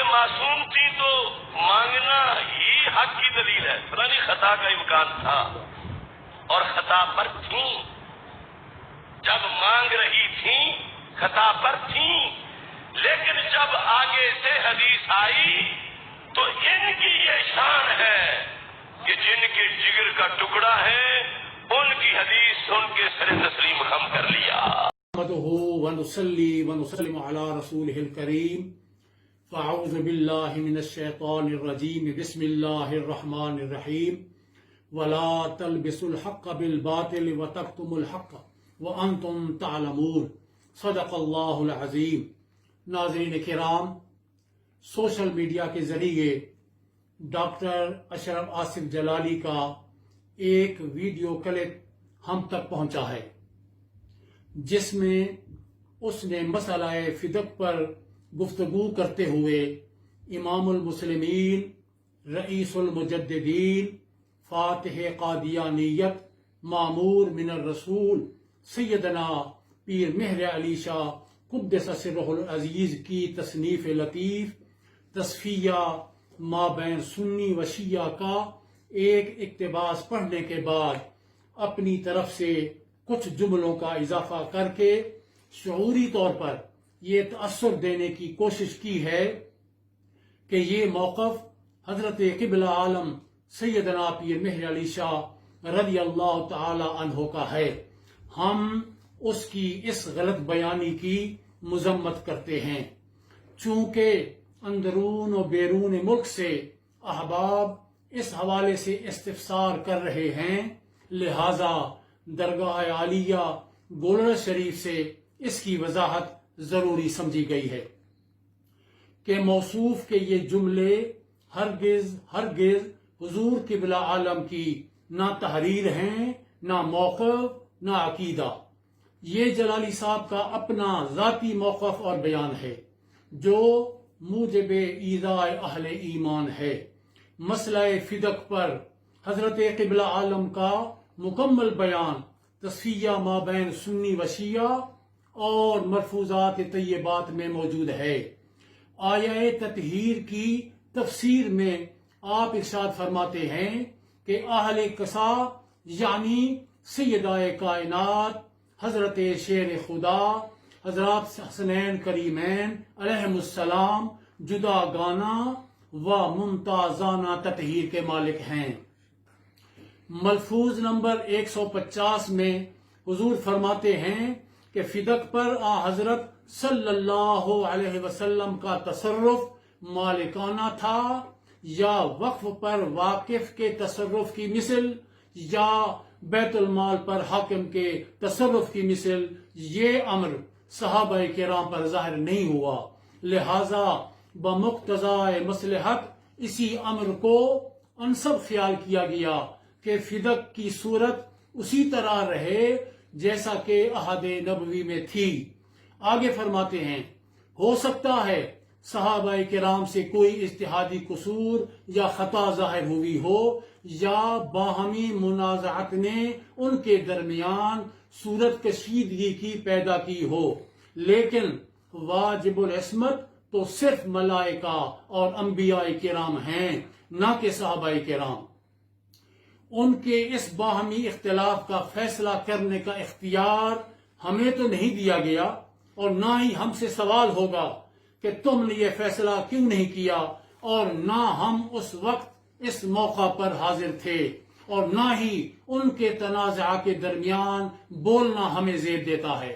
معصوم تھی تو مانگنا ہی حق کی دلیل ہے، پتہ نہیں خطا کا امکان تھا اور خطا پر تھیں، جب مانگ رہی تھیں خطا پر تھیں، لیکن جب آگے سے حدیث آئی تو ان کی یہ شان ہے کہ جن کے جگر کا ٹکڑا ہے ان کی حدیث سن کے سر تسلیم خم کر لیا۔ نحمده ونصلي ونسلم على رسوله الكريم فاعوذ بالله من الشيطان الرجيم بسم الله الرحمن الرحيم ولا تلبسوا الحق بالباطل وتكتموا الحق وانتم تعلمون صدق الله العظيم۔ ناظرین کرام، سوشل میڈیا کے ذریعے ڈاکٹر اشرف آصف جلالی کا ایک ویڈیو کلپ ہم تک پہنچا ہے، جس میں اس نے مسئلہ فدق پر گفتگو کرتے ہوئے امام المسلمین، رئیس المجددین، فاتح قادیانیت، معمور من الرسول سیدنا پیر مہر علی شاہ قدس سرہ العزیز کی تصنیف لطیف تصفیہ ما بین سنی و شیعہ کا ایک اقتباس پڑھنے کے بعد اپنی طرف سے کچھ جملوں کا اضافہ کر کے شعوری طور پر یہ تأثر دینے کی کوشش کی ہے کہ یہ موقف حضرت قبلہ عالم سیدنا پیر مہر علی شاہ رضی اللہ تعالی عنہ کا ہے۔ ہم اس کی اس غلط بیانی کی مذمت کرتے ہیں، چونکہ اندرون و بیرون ملک سے احباب اس حوالے سے استفسار کر رہے ہیں، لہذا درگاہ عالیہ گولڑ شریف سے اس کی وضاحت ضروری سمجھی گئی ہے کہ موصوف کے یہ جملے ہرگز حضور قبلہ عالم کی نہ تحریر ہیں، نہ موقف، نہ عقیدہ۔ یہ جلالی صاحب کا اپنا ذاتی موقف اور بیان ہے جو موجب ایذاء اہل ایمان ہے۔ مسئلہ فدق پر حضرت قبلہ عالم کا مکمل بیان تصفیہ ما بین سنی و شیعہ اور مرفوضات طیبات میں موجود ہے۔ آیہ تطہیر کی تفسیر میں آپ ارشاد فرماتے ہیں کہ اہل قصا یعنی سیدہ کائنات حضرت شیر خدا حضرات حسنین کریمین علیہم السلام جدا گانا و ممتازانہ تطہیر کے مالک ہیں۔ ملفوظ نمبر 150 میں حضور فرماتے ہیں کہ فدق پر حضرت صلی اللہ علیہ وسلم کا تصرف مالکانہ تھا، یا وقف پر واقف کے تصرف کی مثل، یا بیت المال پر حاکم کے تصرف کی مثل یہ امر صحابہ کرام پر ظاہر نہیں ہوا، لہذا بمقتضائے مصلحت اسی امر کو انسب خیال کیا گیا کہ فدق کی صورت اسی طرح رہے جیسا کہ عہد نبوی میں تھی۔ آگے فرماتے ہیں ہو سکتا ہے صحابہ کرام سے کوئی اجتہادی قصور یا خطا ظاہر ہوئی ہو، یا باہمی منازعت نے ان کے درمیان صورت کشیدگی کی پیدا کی ہو، لیکن واجب العصمت تو صرف ملائکہ اور انبیاء کرام ہیں، نہ کہ صحابہ کرام۔ ان کے اس باہمی اختلاف کا فیصلہ کرنے کا اختیار ہمیں تو نہیں دیا گیا، اور نہ ہی ہم سے سوال ہوگا کہ تم نے یہ فیصلہ کیوں نہیں کیا، اور نہ ہم اس وقت اس موقع پر حاضر تھے، اور نہ ہی ان کے تنازع کے درمیان بولنا ہمیں زیب دیتا ہے۔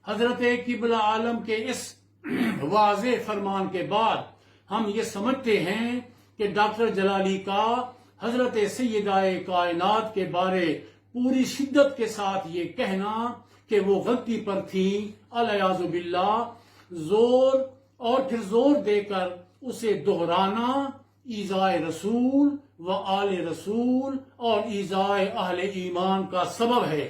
حضرت قبلہ عالم کے اس واضح فرمان کے بعد ہم یہ سمجھتے ہیں کہ ڈاکٹر جلالی کا حضرت سیدہ کائنات کے بارے پوری شدت کے ساتھ یہ کہنا کہ وہ غلطی پر تھی، الیاذ باللہ، زور اور پھر زور دے کر اسے دہرانا ایذاء رسول و آل رسول اور ایذاء اہل ایمان کا سبب ہے،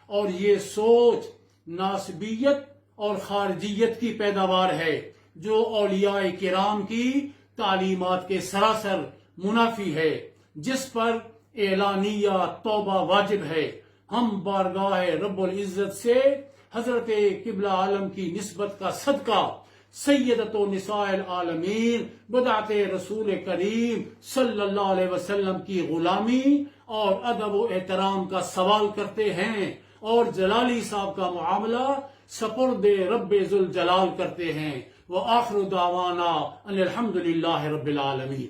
اور یہ سوچ ناسبیت اور خارجیت کی پیداوار ہے جو اولیاء کرام کی تعلیمات کے سراسر منافی ہے، جس پر اعلانیہ توبہ واجب ہے۔ ہم بارگاہ رب العزت سے حضرت قبلہ عالم کی نسبت کا صدقہ سیدۃ نساء العالمین بدعت رسول کریم صلی اللہ علیہ وسلم کی غلامی اور ادب و احترام کا سوال کرتے ہیں، اور جلالی صاحب کا معاملہ سپرد رب ذوالجلال کرتے ہیں۔ وآخر دعوانا ان الحمد للہ رب العالمین۔